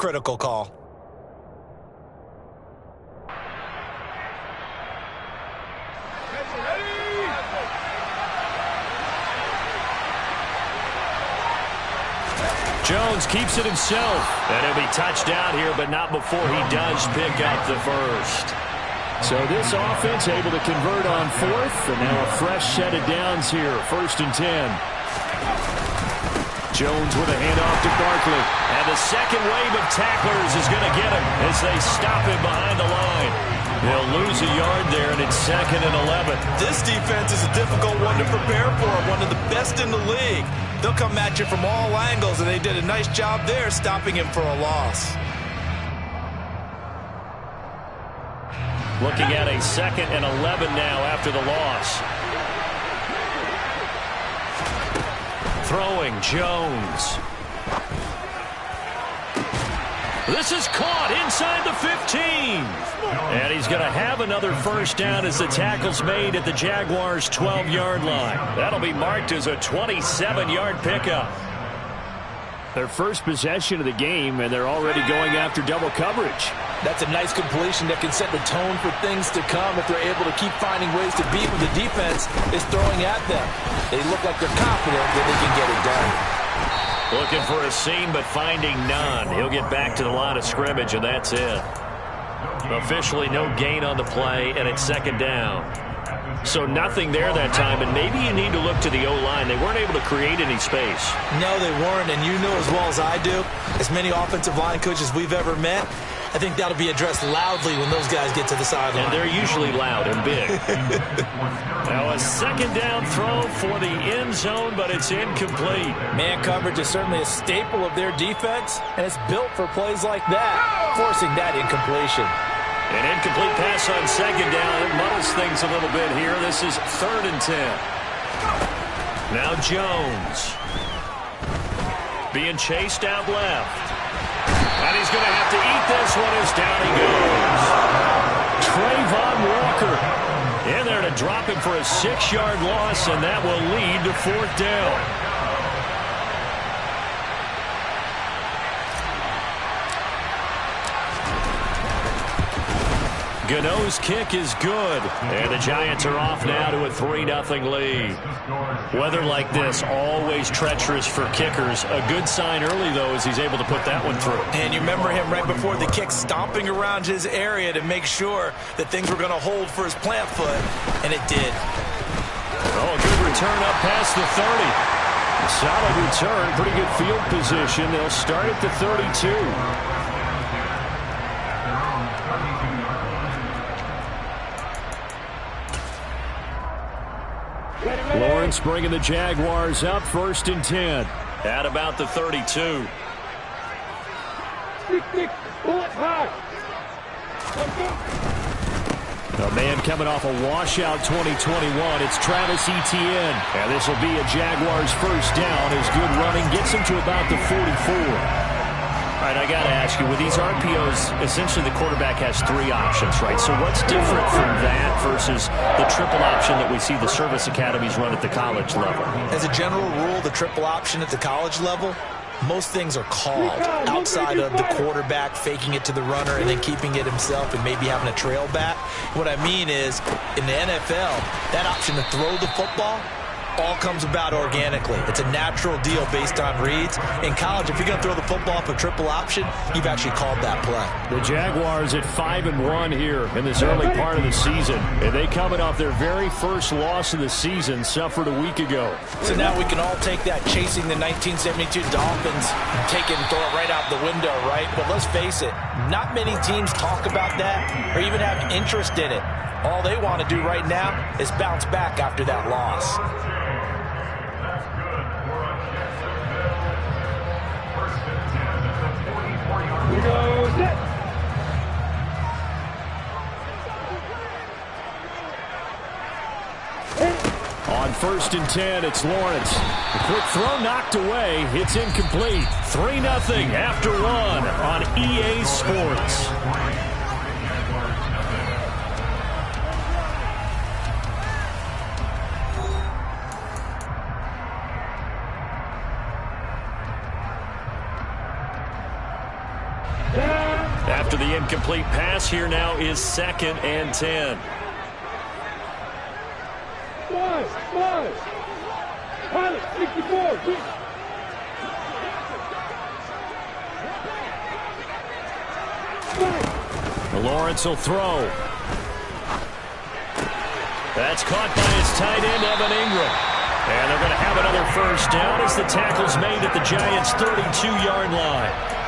critical call. Jones keeps it himself. And he'll be touched down here, but not before he does pick up the first. So this offense able to convert on fourth, and now a fresh set of downs here, 1st and 10. Jones with a handoff to Barkley. And the second wave of tacklers is going to get him as they stop him behind the line. They'll lose a yard there, and it's 2nd and 11. This defense is a difficult one to prepare for, one of the best in the league. They'll come at you from all angles, and they did a nice job there stopping him for a loss. Looking at a 2nd and 11 now after the loss. Throwing Jones. This is caught inside the 15. And he's going to have another first down as the tackle's made at the Jaguars' 12-yard line. That'll be marked as a 27-yard pickup. Their first possession of the game, and they're already going after double coverage. That's a nice completion that can set the tone for things to come if they're able to keep finding ways to beat what the defense is throwing at them. They look like they're confident that they can get it done. Looking for a seam, but finding none. He'll get back to the line of scrimmage, and that's it. Officially no gain on the play, and it's 2nd down. So nothing there that time, and maybe you need to look to the O-line. They weren't able to create any space. No, they weren't, and you know as well as I do, as many offensive line coaches we've ever met, I think that'll be addressed loudly when those guys get to the sideline. And they're usually loud and big. Now a 2nd down throw for the end zone, but it's incomplete. Man coverage is certainly a staple of their defense, and it's built for plays like that, forcing that incompletion. An incomplete pass on 2nd down. It muddles things a little bit here. This is 3rd and 10. Now Jones. Being chased out left. And he's going to have to eat this one as down he goes. Trayvon Walker in there to drop him for a 6-yard loss, and that will lead to 4th down. Gano's kick is good, and the Giants are off now to a 3-0 lead. Weather like this, always treacherous for kickers. A good sign early, though, as he's able to put that one through. And you remember him right before the kick stomping around his area to make sure that things were going to hold for his plant foot, and it did. Oh, a good return up past the 30. A solid return, pretty good field position. They'll start at the 32. Lawrence bringing the Jaguars up, 1st and 10. At about the 32. A man coming off a washout 2021. It's Travis Etienne. And this will be a Jaguars first down as good running gets him to about the 44. All right, I got to ask you, with these RPOs, essentially the quarterback has 3 options, right? So what's different from that versus the triple option that we see the service academies run at the college level? As a general rule, the triple option at the college level, most things are called outside of the quarterback faking it to the runner and then keeping it himself and maybe having a trail back. What I mean is, in the NFL, that option to throw the football all comes about organically. It's a natural deal based on reads. In college, if you're going to throw the football up a triple option, you've actually called that play. The Jaguars at 5-1 here in this early part of the season. And they coming off their very first loss of the season, suffered a week ago. So now we can all take that chasing the 1972 Dolphins, take it and throw it right out the window, right? But let's face it, not many teams talk about that or even have interest in it. All they want to do right now is bounce back after that loss. On 1st and 10, it's Lawrence. The quick throw knocked away. It's incomplete. 3-0 after 1 on EA Sports. After the incomplete pass, here now is 2nd and 10. Pilot, 64. Lawrence will throw. That's caught by his tight end, Evan Ingram. And they're going to have another first down as the tackle's made at the Giants' 32-yard line.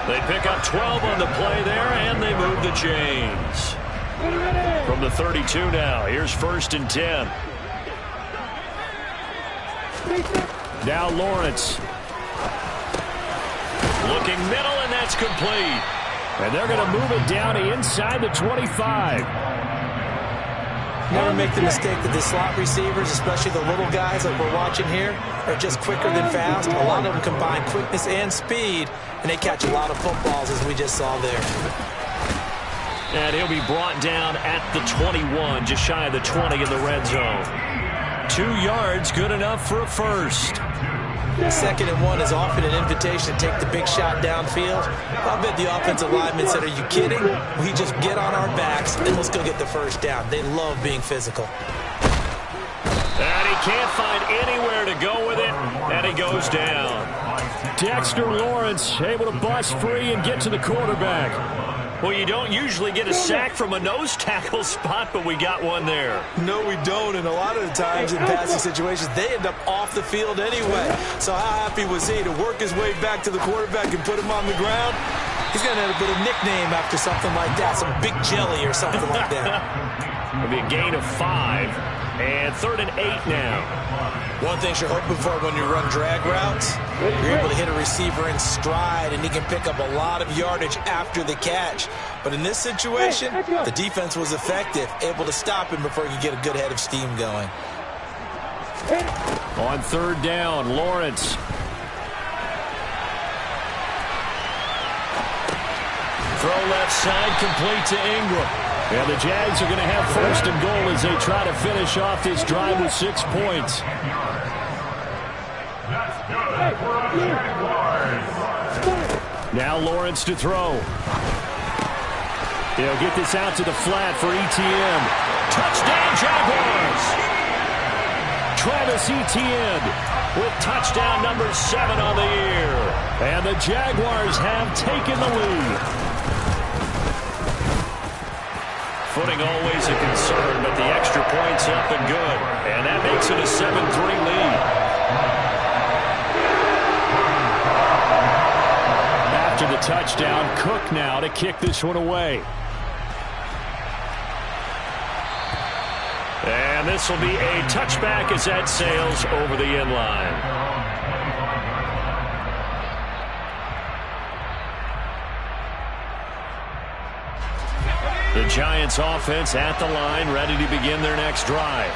They pick up 12 on the play there, and they move the chains. From the 32 now, here's 1st and 10. Now Lawrence. Looking middle, and that's complete. And they're going to move it down to inside the 25. Never make the mistake that the slot receivers, especially the little guys like we're watching here, are just quicker than fast. A lot of them combine quickness and speed, and they catch a lot of footballs, as we just saw there. And he'll be brought down at the 21, just shy of the 20 in the red zone. 2 yards, good enough for a first. 2nd and 1 is often an invitation to take the big shot downfield. I'll bet the offensive linemen said, are you kidding? We just get on our backs and let's go get the first down. They love being physical. And he can't find anywhere to go with it, and he goes down. Dexter Lawrence able to bust free and get to the quarterback. Well, you don't usually get a sack from a nose tackle spot, but we got one there. No, we don't, and a lot of the times in passing situations, they end up off the field anyway. So how happy was he to work his way back to the quarterback and put him on the ground? He's going to end up with a nickname after something like that, some Big Jelly or something like that. It'll be a gain of 5, and 3rd and 8 now. One thing you're hoping for when you run drag routes, you're able to hit a receiver in stride, and he can pick up a lot of yardage after the catch. But in this situation, the defense was effective, able to stop him before he could get a good head of steam going. On 3rd down, Lawrence. Throw left side, complete to Ingram. And the Jags are going to have 1st and goal as they try to finish off this drive with 6 points. Now Lawrence to throw. They'll get this out to the flat for Etienne. Touchdown, Jaguars! Travis Etienne with touchdown number 7 on the year. And the Jaguars have taken the lead. Footing always a concern, but the extra point's up and good. And that makes it a 7-3 lead. After the touchdown, Cook now to kick this one away. And this will be a touchback as that sails over the end line. The Giants offense at the line, ready to begin their next drive.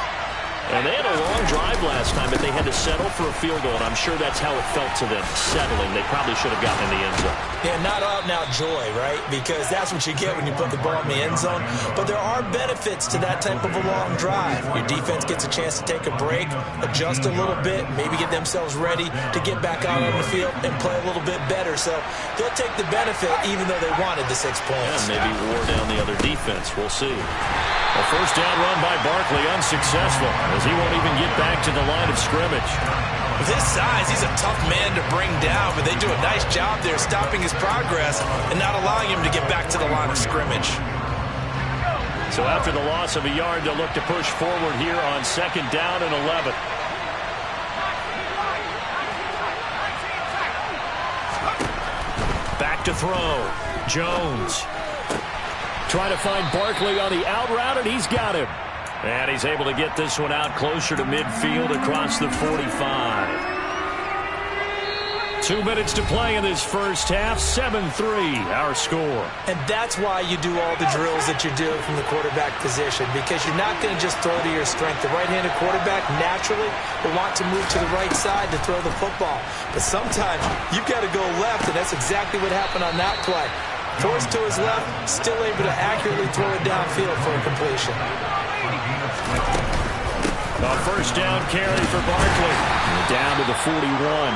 And they had a long drive last time, but they had to settle for a field goal, and I'm sure that's how it felt to them, settling. They probably should have gotten in the end zone. Yeah, not out-and-out joy, right? Because that's what you get when you put the ball in the end zone. But there are benefits to that type of a long drive. Your defense gets a chance to take a break, adjust a little bit, maybe get themselves ready to get back out on the field and play a little bit better. So they'll take the benefit even though they wanted the 6 points. Yeah, maybe wore down the other defense. We'll see. A first down run by Barkley, unsuccessful, as he won't even get back to the line of scrimmage. With his size, he's a tough man to bring down, but they do a nice job there stopping his progress and not allowing him to get back to the line of scrimmage. So after the loss of a yard, they'll look to push forward here on 2nd down and 11. Back to throw. Jones. Trying to find Barkley on the out route, and he's got him. And he's able to get this one out closer to midfield across the 45. 2 minutes to play in this first half. 7-3, our score. And that's why you do all the drills that you're doing from the quarterback position, because you're not going to just throw to your strength. The right-handed quarterback naturally will want to move to the right side to throw the football. But sometimes you've got to go left, and that's exactly what happened on that play. Forced to his left, still able to accurately throw it downfield for a completion. A first down carry for Barkley. Down to the 41.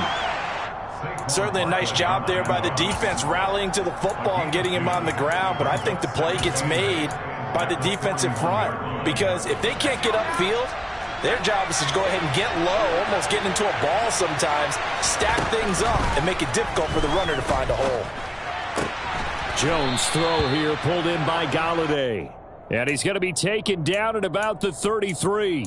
Certainly a nice job there by the defense rallying to the football and getting him on the ground, but I think the play gets made by the defensive front, because if they can't get upfield, their job is to go ahead and get low, almost get into a ball sometimes, stack things up, and make it difficult for the runner to find a hole. Jones' throw here pulled in by Golladay. And he's going to be taken down at about the 33.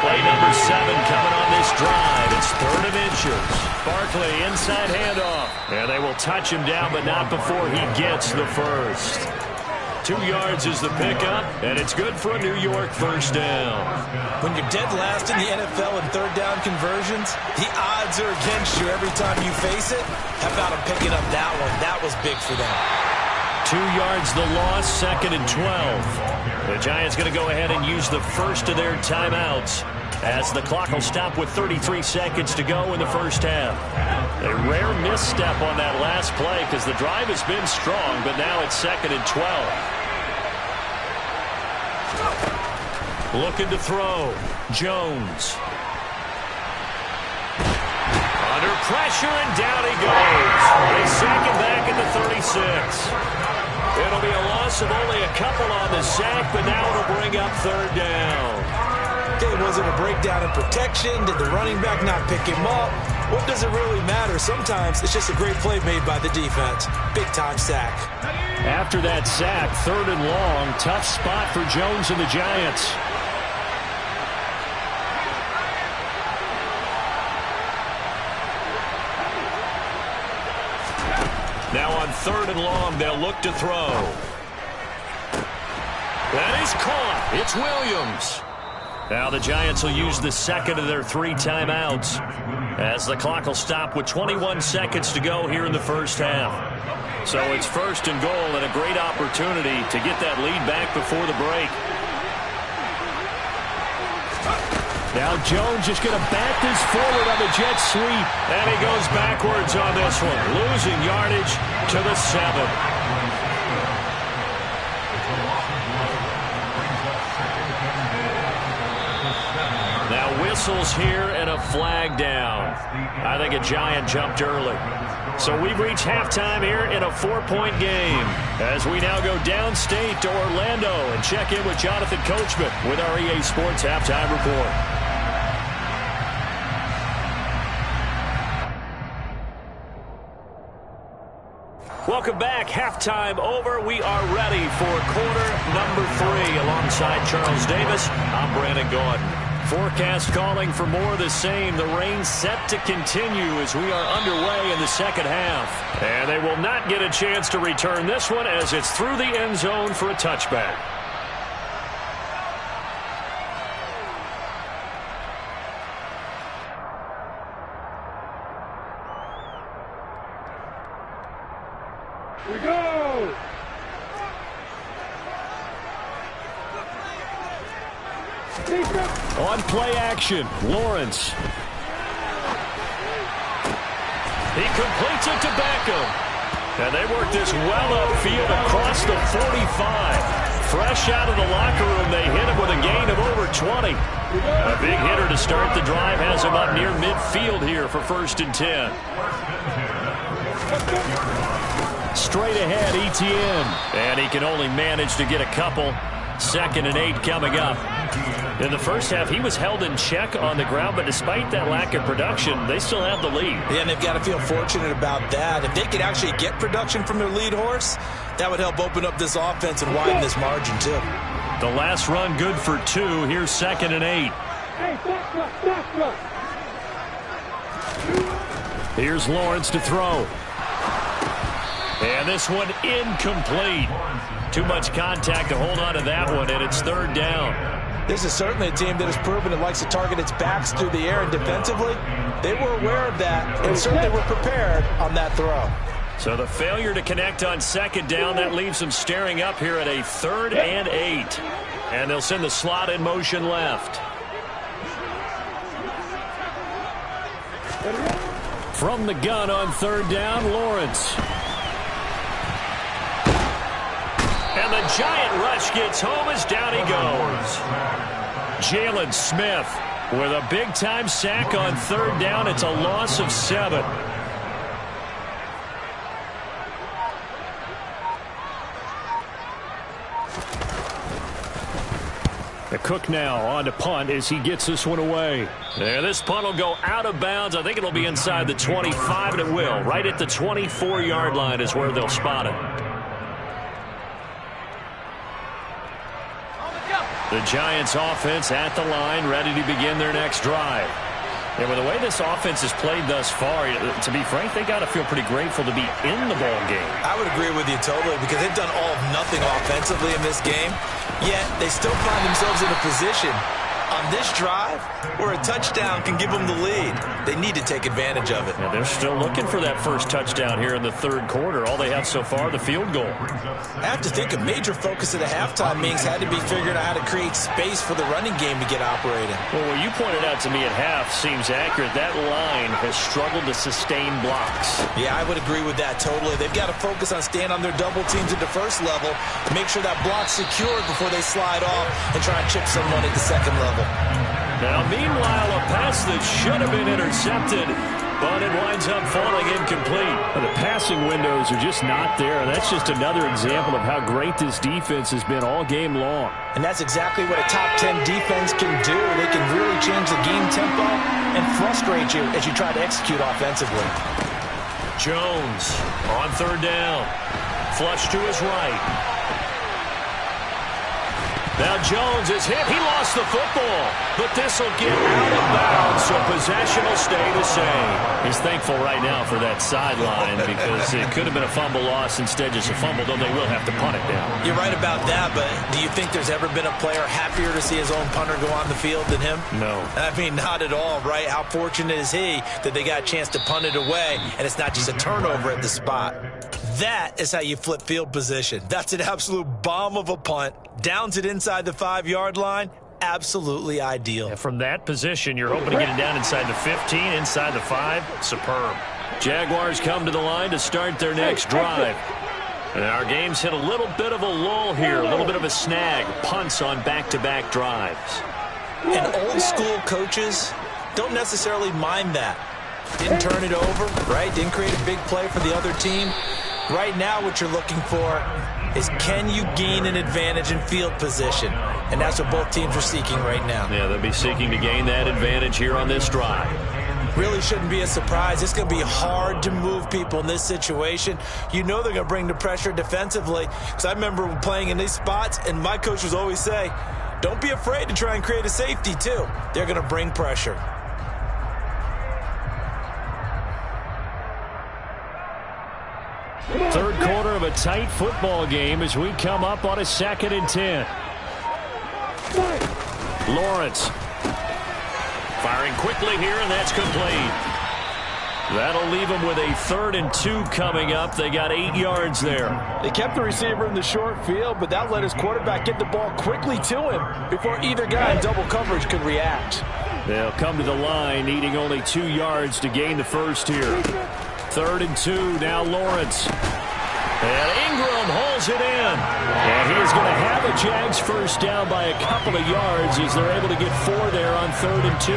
Play number 7 coming on this drive. It's 3rd and inches. Barkley inside handoff. And they will touch him down, but not before he gets the first. 2 yards is the pickup, and it's good for a New York first down. When you're dead last in the NFL in third down conversions, the odds are against you every time you face it. How about him picking up that one? That was big for them. 2 yards the loss, 2nd and 12. The Giants going to go ahead and use the first of their timeouts as the clock will stop with 33 seconds to go in the first half. A rare misstep on that last play because the drive has been strong, but now it's 2nd and 12. Looking to throw. Jones. Under pressure, and down he goes. They sack him back at the 36. It'll be a loss of only a couple on the sack, but now it'll bring up 3rd down. Okay, was it a breakdown in protection? Did the running back not pick him up? What does it really matter? Sometimes it's just a great play made by the defense. Big-time sack. After that sack, 3rd and long. Tough spot for Jones and the Giants. Now on 3rd and long, they'll look to throw. That is caught. It's Williams. Now the Giants will use the 2nd of their 3 timeouts as the clock will stop with 21 seconds to go here in the first half. So it's 1st and goal and a great opportunity to get that lead back before the break. Now Jones is going to back this forward on the jet sweep. And he goes backwards on this one, losing yardage to the 7. Now whistles here and a flag down. I think a Giant jumped early. So we've reached halftime here in a 4-point game as we now go downstate to Orlando and check in with Jonathan Coachman with our EA Sports Halftime Report. Welcome back. Halftime over. We are ready for quarter number 3 alongside Charles Davis. I'm Brandon Gaudin. Forecast calling for more of the same. The rain set to continue as we are underway in the second half. And they will not get a chance to return this one as it's through the end zone for a touchback. We go! On play action, Lawrence. He completes it to Beckham. And they work this well upfield across the 45. Fresh out of the locker room, they hit him with a gain of over 20. A big hitter to start the drive has him up near midfield here for 1st and 10. Straight ahead, Etienne. And he can only manage to get a couple. 2nd and 8 coming up. In the first half, he was held in check on the ground, but despite that lack of production, they still have the lead. Yeah, and they've got to feel fortunate about that. If they could actually get production from their lead horse, that would help open up this offense and widen this margin, too. The last run good for 2. Here's 2nd and 8. Here's Lawrence to throw. And this one incomplete. Too much contact to hold on to that one, and it's 3rd down. This is certainly a team that has proven it likes to target its backs through the air, and defensively, they were aware of that and certainly were prepared on that throw. So the failure to connect on 2nd down, that leaves them staring up here at a 3rd and 8. And they'll send the slot in motion left. From the gun on 3rd down, Lawrence. And the giant rush gets home as down he goes. Jalen Smith With a big-time sack on third down, it's a loss of 7. The Cook now on to punt as he gets this one away. There, this punt will go out of bounds. I think it'll be inside the 25, and it will. Right at the 24-yard line is where they'll spot it. The Giants offense at the line, ready to begin their next drive. And with the way this offense has played thus far, to be frank, they got to feel pretty grateful to be in the ball game. I would agree with you totally because they've done all of nothing offensively in this game, yet they still find themselves in a position on this drive where a touchdown can give them the lead. They need to take advantage of it. Yeah, they're still looking for that first touchdown here in the third quarter. All they have so far, the field goal. I have to think a major focus of the halftime meetings had to be figuring out how to create space for the running game to get operating. Well, what you pointed out to me at half seems accurate. That line has struggled to sustain blocks. Yeah, I would agree with that totally. They've got to focus on staying on their double teams at the first level to make sure that block's secured before they slide off and try and chip someone at the second level. Now, meanwhile, a pass that should have been intercepted, but it winds up falling incomplete. The passing windows are just not there, and that's just another example of how great this defense has been all game long. And that's exactly what a top 10 defense can do. They can really change the game tempo and frustrate you as you try to execute offensively. Jones on third down. Flush to his right. Now Jones is hit. He lost the football, but this will get out of bounds, so possession will stay the same. He's thankful right now for that sideline because it could have been a fumble loss, instead just a fumble, though they will have to punt it down. You're right about that, but do you think there's ever been a player happier to see his own punter go on the field than him? No. I mean, not at all, right? How fortunate is he that they got a chance to punt it away, and it's not just a turnover at the spot. That is how you flip field position. That's an absolute bomb of a punt. Downs it inside the 5-yard line. Absolutely ideal. And from that position, you're hoping to get it down inside the 15, inside the 5. Superb. Jaguars come to the line to start their next drive. And our game's hit a little bit of a lull here, a little bit of a snag. Punts on back-to-back drives. And old school coaches don't necessarily mind that. Didn't turn it over, right? Didn't create a big play for the other team. Right now what you're looking for is, can you gain an advantage in field position? And that's what both teams are seeking right now. Yeah, they'll be seeking to gain that advantage here on this drive. Really shouldn't be a surprise. It's going to be hard to move people in this situation. You know they're going to bring the pressure defensively. Because I remember playing in these spots, and my coach would always say, don't be afraid to try and create a safety too. They're going to bring pressure. Third quarter of a tight football game as we come up on a 2nd and 10. Lawrence firing quickly here, and that's complete. That'll leave them with a 3rd and 2 coming up. They got 8 yards there. They kept the receiver in the short field, but that let his quarterback get the ball quickly to him before either guy in double coverage could react. They'll come to the line, needing only 2 yards to gain the first here. 3rd and 2, now Lawrence. And Ingram holds it in. And he is going to have a Jags first down by a couple of yards as they're able to get 4 there on 3rd and 2.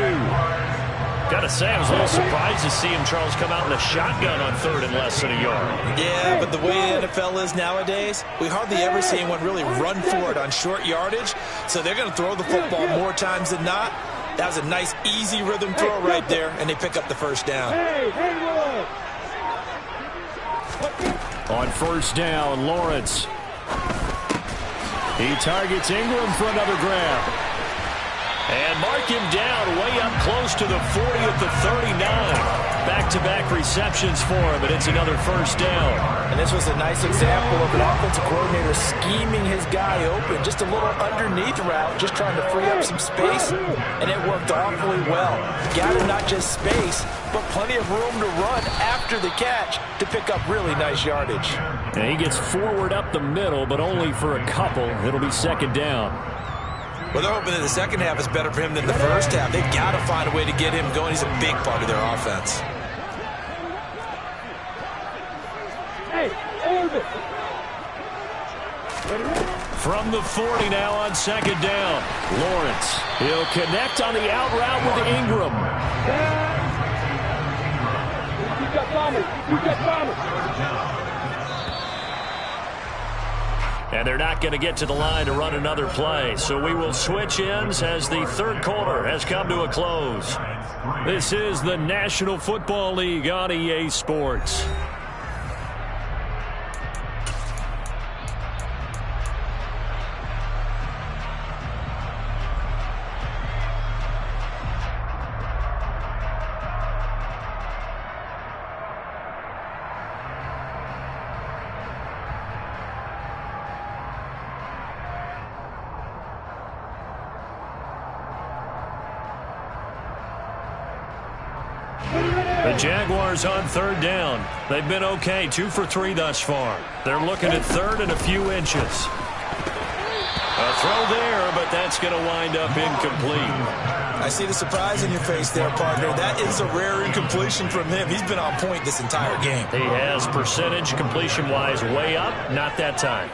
Got to say, I was a little surprised to see him, Charles, come out in a shotgun on 3rd and less than a yard. Yeah, but the way the NFL is nowadays, we hardly ever see anyone really run for it on short yardage. So they're going to throw the football more times than not. That was a nice, easy rhythm throw right there, and they pick up the first down. On first down, Lawrence. He targets Ingram for another grab. And mark him down way up close to the 40 at the 39. Back-to-back receptions for him, and it's another first down. And this was a nice example of an offensive coordinator scheming his guy open. Just a little underneath route, just trying to free up some space, and it worked awfully well. Got him not just space, but plenty of room to run after the catch to pick up really nice yardage. And he gets forward up the middle, but only for a couple. It'll be 2nd down. Well, they're hoping that the second half is better for him than the first half. They've got to find a way to get him going. He's a big part of their offense. From the 40 now on second down. Lawrence. He'll connect on the out route with Ingram. And they're not going to get to the line to run another play. So we will switch ends as the third quarter has come to a close. This is the National Football League on EA Sports. The Jaguars on third down. They've been okay, 2 for 3 thus far. They're looking at third and a few inches. A throw there, but that's going to wind up incomplete. I see the surprise in your face there, partner. That is a rare incompletion from him. He's been on point this entire game. He has percentage completion-wise way up, not that time.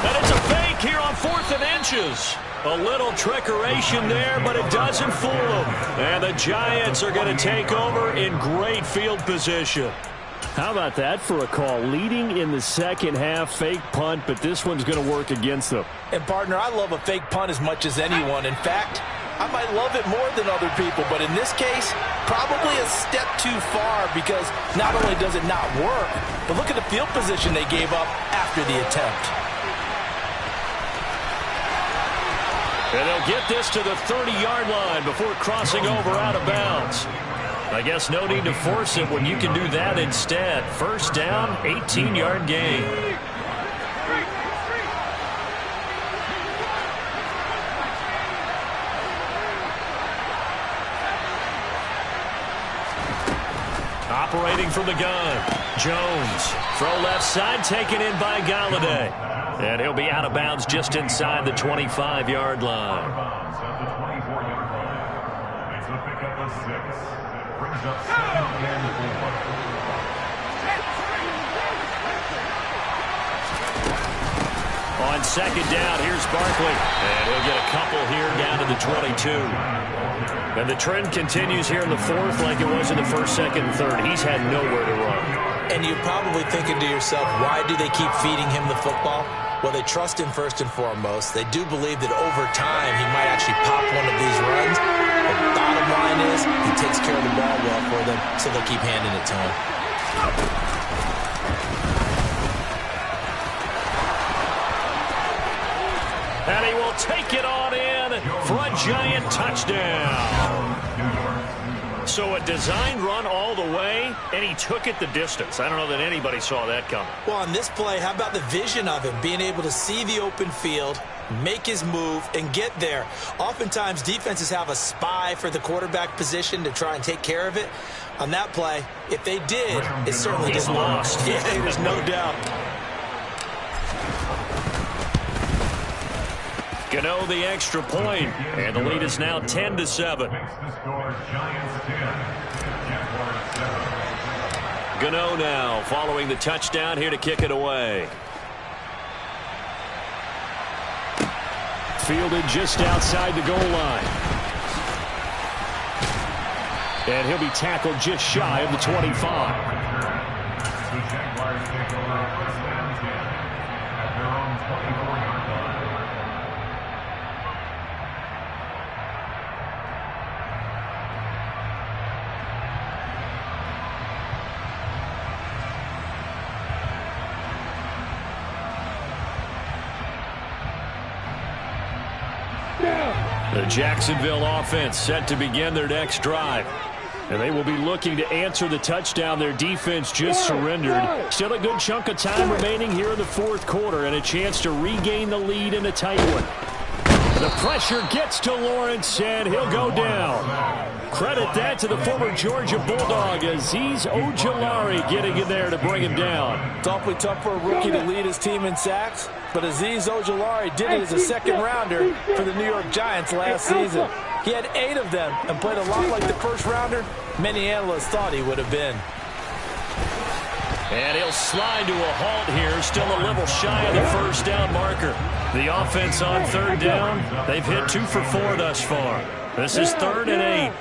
And it's a fake here on 4th and inches. A little trickeration there, but it doesn't fool them. And the Giants are going to take over in great field position. How about that for a call? Leading in the second half, fake punt, but this one's going to work against them. And, partner, I love a fake punt as much as anyone. In fact, I might love it more than other people, but in this case, probably a step too far because not only does it not work, but look at the field position they gave up after the attempt. And they'll get this to the 30-yard line before crossing over out of bounds. I guess no need to force it when you can do that instead. First down, 18-yard gain. Operating from the gun, Jones. Throw left side, taken in by Galladay. And he'll be out of bounds just inside the 25-yard line. It's a pickup of 6. Brings up 2nd and 4. On second down, here's Barkley. And he'll get a couple here down to the 22. And the trend continues here in the 4th like it was in the 1st, 2nd, and 3rd. He's had nowhere to run. And you're probably thinking to yourself, why do they keep feeding him the football? Well, they trust him first and foremost. They do believe that over time he might actually pop one of these runs. But the bottom line is he takes care of the ball well for them, so they'll keep handing it to him. And he will take it on in for a Giant touchdown. So a designed run all the way, and he took it the distance. I don't know that anybody saw that coming. Well, on this play, how about the vision of him, being able to see the open field, make his move, and get there. Oftentimes, defenses have a spy for the quarterback position to try and take care of it. On that play, if they did, it certainly didn't lost. Yeah, there's no doubt. Gano the extra point, and the lead is now 10-7. Makes the score Giants 10, Jaguars 7. Gano now following the touchdown here to kick it away. Fielded just outside the goal line. And he'll be tackled just shy of the 25. The Jaguars take over 1st and 10 at their own 24-yard line. The Jacksonville offense set to begin their next drive. And they will be looking to answer the touchdown their defense just surrendered. Still a good chunk of time remaining here in the 4th quarter and a chance to regain the lead in a tight one. The pressure gets to Lawrence, and he'll go down. Credit that to the former Georgia Bulldog, Azeez Ojulari getting in there to bring him down. It's awfully tough for a rookie to lead his team in sacks, but Azeez Ojulari did it as a second-rounder for the New York Giants last season. He had 8 of them and played a lot like the first-rounder many analysts thought he would have been. And he'll slide to a halt here, still a little shy of the first down marker. The offense on third down, they've hit 2 for 4 thus far. This is 3rd and 8.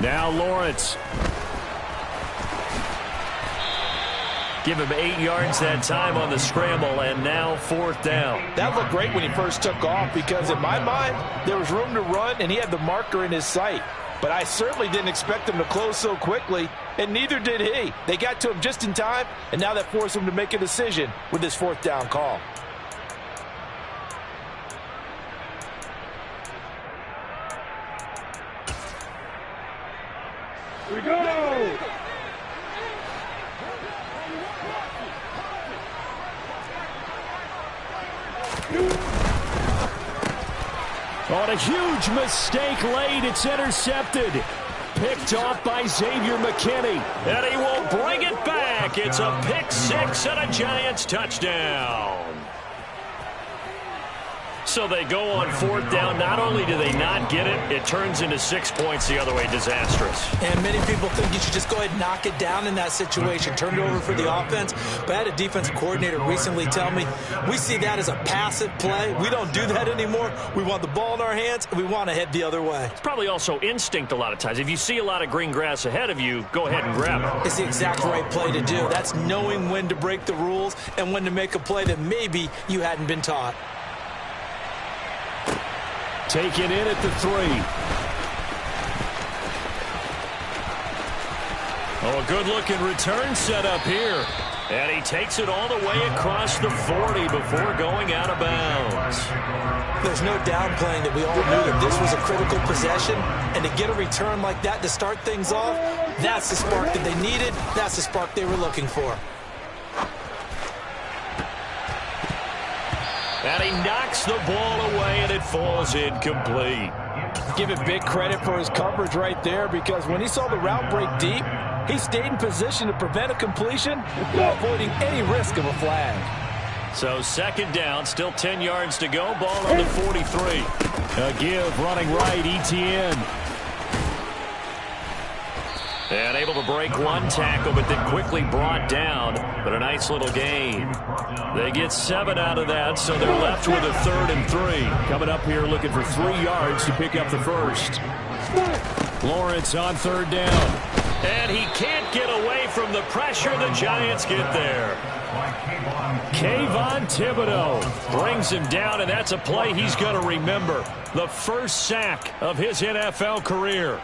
Now Lawrence. Give him 8 yards that time on the scramble, and now 4th down. That looked great when he first took off because in my mind, there was room to run and he had the marker in his sight. But I certainly didn't expect him to close so quickly, and neither did he. They got to him just in time, and now that forced him to make a decision with this 4th down call. Here we go! On a huge mistake late, it's intercepted. Picked off by Xavier McKinney. And he will bring it back. It's a pick 6 and a Giants touchdown. So they go on 4th down. Not only do they not get it, it turns into 6 points the other way. Disastrous. And many people think you should just go ahead and knock it down in that situation. Turn it over for the offense. But I had a defensive coordinator recently tell me, we see that as a passive play. We don't do that anymore. We want the ball in our hands, and we want to head the other way. It's probably also instinct a lot of times. If you see a lot of green grass ahead of you, go ahead and grab it. It's the exact right play to do. That's knowing when to break the rules and when to make a play that maybe you hadn't been taught. Taken in at the 3. Oh, a good-looking return set up here. And he takes it all the way across the 40 before going out of bounds. There's no downplaying that we all knew that this was a critical possession. And to get a return like that to start things off, that's the spark that they needed. That's the spark they were looking for. And he knocks the ball away, and it falls incomplete. Give it big credit for his coverage right there, because when he saw the route break deep, he stayed in position to prevent a completion while avoiding any risk of a flag. So 2nd down, still 10 yards to go. Ball on the 43. A give running right, Etienne. And able to break one tackle, but then quickly brought down. But a nice little gain. They get 7 out of that, so they're left with a 3rd and 3. Coming up here looking for 3 yards to pick up the first. Lawrence on 3rd down. And he can't get away from the pressure. The Giants get there. Kayvon Thibodeaux brings him down, and that's a play he's going to remember. The first sack of his NFL career.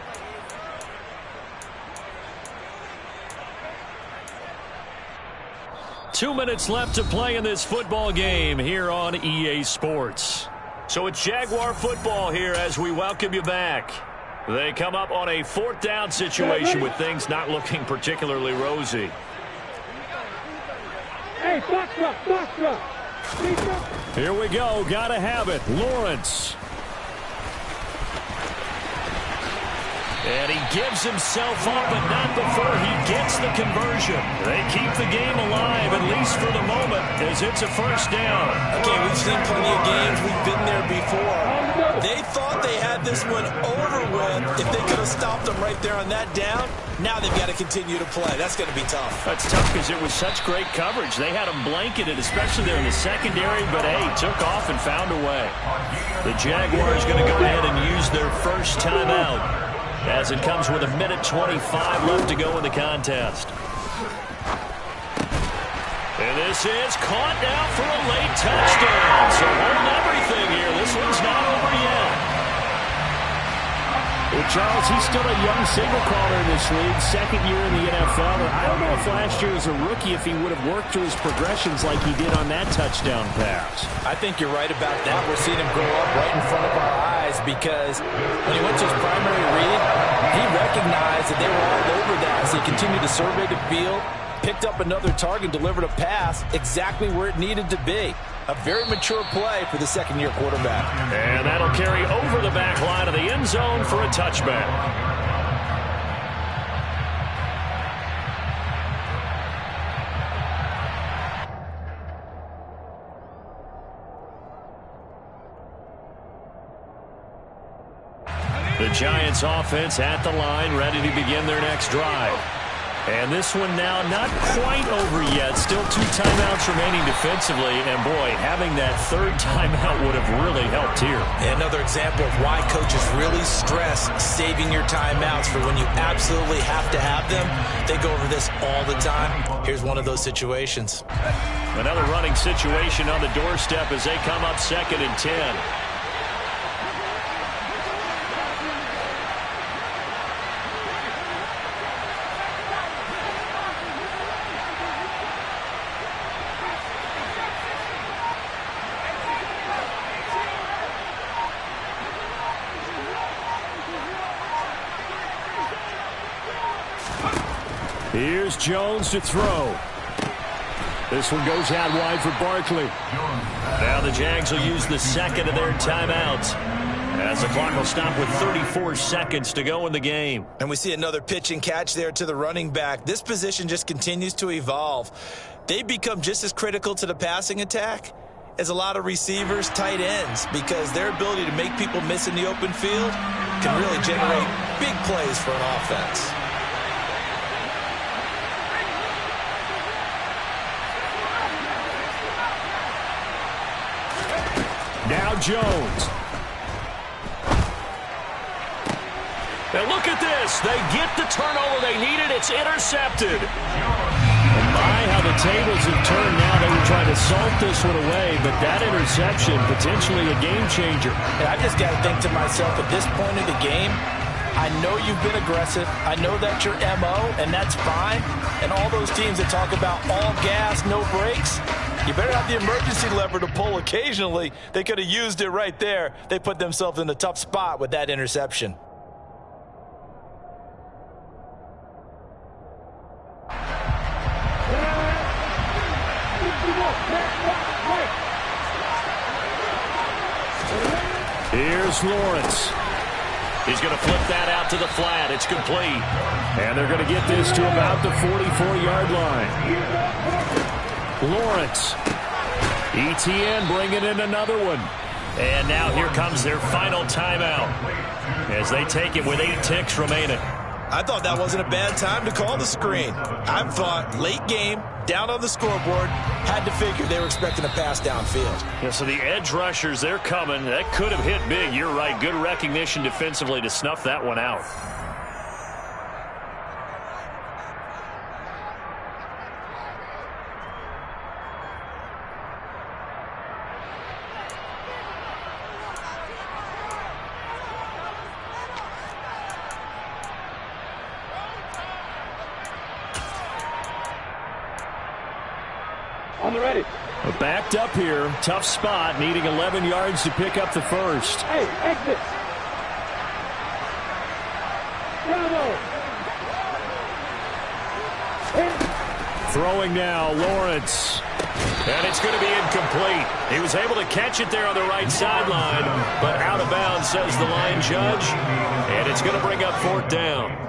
Two minutes left to play in this football game here on EA Sports. So it's Jaguar football here as we welcome you back. They come up on a 4th down situation with things not looking particularly rosy. Hey, box up. Here we go. Gotta have it. Lawrence. And he gives himself up, but not before he gets the conversion. They keep the game alive, at least for the moment, as it's a first down. Okay, we've seen plenty of games. We've been there before. They thought they had this one over with if they could have stopped them right there on that down. Now they've got to continue to play. That's going to be tough. That's tough because it was such great coverage. They had them blanketed, especially there in the secondary, but, hey, took off and found a way. The Jaguars going to go ahead and use their first timeout, as it comes with 1:25 left to go in the contest. And this is caught now for a late touchdown. So hold everything here. This one's not over yet. Well, Charles, he's still a young signal caller in this league, 2nd year in the NFL. And I don't know if last year as a rookie if he would have worked through his progressions like he did on that touchdown pass. I think you're right about that. We're seeing him grow up right in front of our eyes because when he went to his primary read, he recognized that they were all over that. So he continued to survey the field, picked up another target, delivered a pass exactly where it needed to be. A very mature play for the 2nd-year quarterback. And that'll carry over the back line of the end zone for a touchback. Giants offense at the line, ready to begin their next drive. And this one now not quite over yet. Still 2 timeouts remaining defensively. And, boy, having that third timeout would have really helped here. Another example of why coaches really stress saving your timeouts for when you absolutely have to have them. They go over this all the time. Here's one of those situations. Another running situation on the doorstep as they come up 2nd and 10. Here's Jones to throw. This one goes out wide for Barkley. Now the Jags will use the second of their timeouts as the clock will stop with 34 seconds to go in the game. And we see another pitch and catch there to the running back. This position just continues to evolve. They become just as critical to the passing attack as a lot of receivers, tight ends, because their ability to make people miss in the open field can really generate big plays for an offense. Now Jones. And look at this. They get the turnover they needed. It's intercepted. And my, how the tables have turned now. They were trying to salt this one away, but that interception, potentially a game changer. And I just got to think to myself, at this point of the game, I know you've been aggressive. I know that's your MO, and that's fine. And all those teams that talk about all gas, no brakes, you better have the emergency lever to pull occasionally. They could have used it right there. They put themselves in a tough spot with that interception. Here's Lawrence. He's going to flip that out to the flat. It's complete. And they're going to get this to about the 44-yard line. Lawrence. ETN bringing in another one. And now here comes their final timeout as they take it with 8 ticks remaining. I thought that wasn't a bad time to call the screen. I thought late game, down on the scoreboard, had to figure they were expecting a pass downfield. Yeah, so the edge rushers, they're coming. That could have hit big. You're right. Good recognition defensively to snuff that one out. On the ready. But backed up here, tough spot, needing 11 yards to pick up the first. Hey, exit. Bravo. Throwing now, Lawrence. And it's going to be incomplete. He was able to catch it there on the right sideline, but out of bounds, says the line judge. And it's going to bring up 4th down.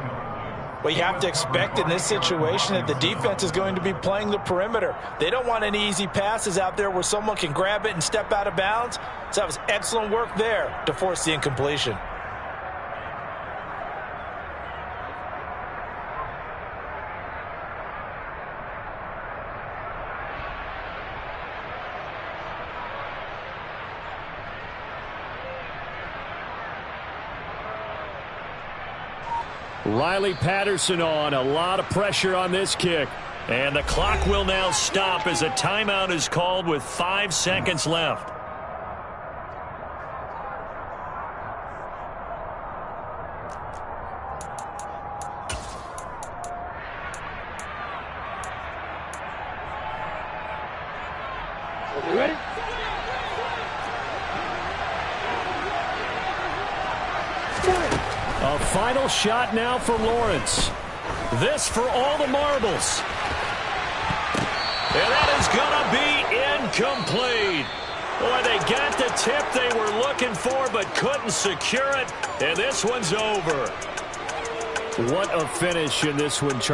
Well, you have to expect in this situation that the defense is going to be playing the perimeter. They don't want any easy passes out there where someone can grab it and step out of bounds. So that was excellent work there to force the incompletion. Riley Patterson on. A lot of pressure on this kick. And the clock will now stop as a timeout is called with 5 seconds left. You ready? A final shot now for Lawrence. This for all the marbles. And that is going to be incomplete. Boy, they got the tip they were looking for but couldn't secure it. And this one's over. What a finish in this one, Charlie.